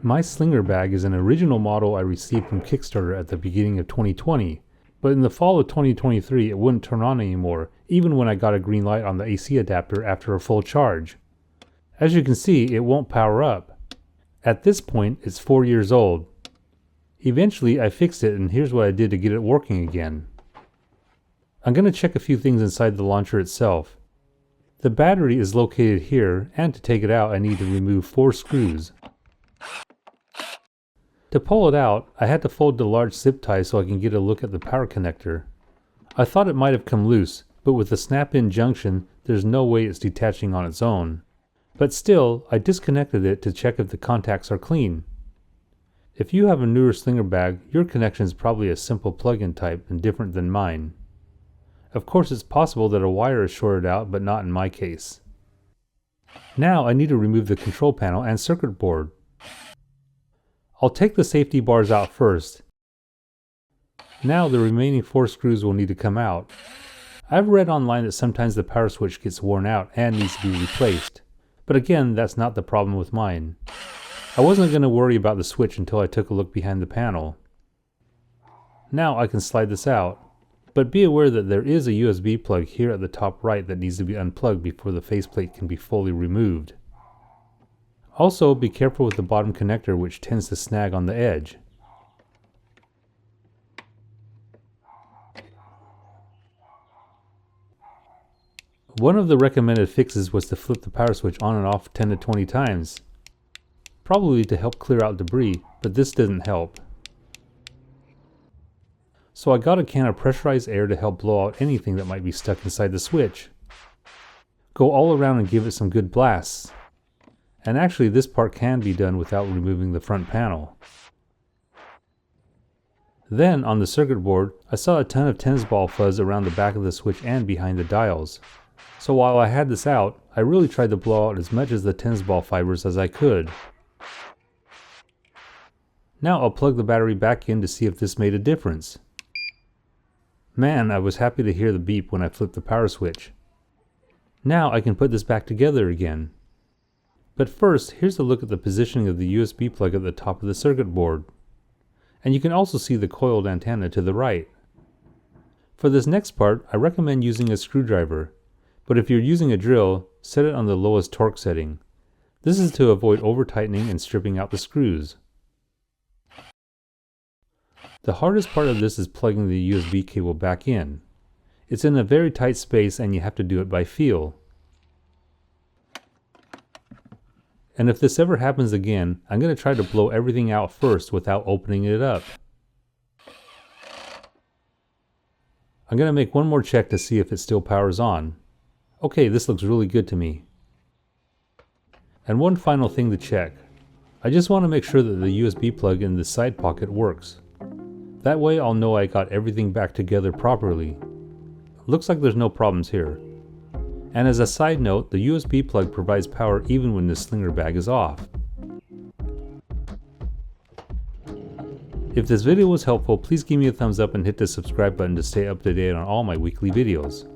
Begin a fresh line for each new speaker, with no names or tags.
My Slinger Bag is an original model I received from Kickstarter at the beginning of 2020, but in the fall of 2023 it wouldn't turn on anymore, even when I got a green light on the AC adapter after a full charge. As you can see, it won't power up. At this point, it's 4 years old. Eventually, I fixed it, and here's what I did to get it working again. I'm going to check a few things inside the launcher itself. The battery is located here, and to take it out I need to remove 4 screws. To pull it out, I had to fold the large zip tie so I can get a look at the power connector. I thought it might have come loose, but with the snap-in junction, there's no way it's detaching on its own. But still, I disconnected it to check if the contacts are clean. If you have a newer Slinger Bag, your connection is probably a simple plug-in type and different than mine. Of course, it's possible that a wire is shorted out, but not in my case. Now I need to remove the control panel and circuit board. I'll take the safety bars out first. Now the remaining 4 screws will need to come out. I've read online that sometimes the power switch gets worn out and needs to be replaced. But again, that's not the problem with mine. I wasn't going to worry about the switch until I took a look behind the panel. Now I can slide this out. But be aware that there is a USB plug here at the top right that needs to be unplugged before the faceplate can be fully removed. Also, be careful with the bottom connector, which tends to snag on the edge. One of the recommended fixes was to flip the power switch on and off 10 to 20 times. Probably to help clear out debris, but this didn't help. So I got a can of pressurized air to help blow out anything that might be stuck inside the switch. Go all around and give it some good blasts. And actually this part can be done without removing the front panel. Then on the circuit board, I saw a ton of tennis ball fuzz around the back of the switch and behind the dials. So while I had this out, I really tried to blow out as much of the tennis ball fibers as I could. Now I'll plug the battery back in to see if this made a difference. Man, I was happy to hear the beep when I flipped the power switch. Now I can put this back together again. But first, here's a look at the positioning of the USB plug at the top of the circuit board. And you can also see the coiled antenna to the right. For this next part, I recommend using a screwdriver, but if you're using a drill, set it on the lowest torque setting. This is to avoid over-tightening and stripping out the screws. The hardest part of this is plugging the USB cable back in. It's in a very tight space and you have to do it by feel. And if this ever happens again, I'm going to try to blow everything out first without opening it up. I'm going to make one more check to see if it still powers on. Okay, this looks really good to me. And one final thing to check. I just want to make sure that the USB plug in the side pocket works. That way I'll know I got everything back together properly. Looks like there's no problems here. And as a side note, the USB plug provides power even when the Slinger Bag is off. If this video was helpful, please give me a thumbs up and hit the subscribe button to stay up to date on all my weekly videos.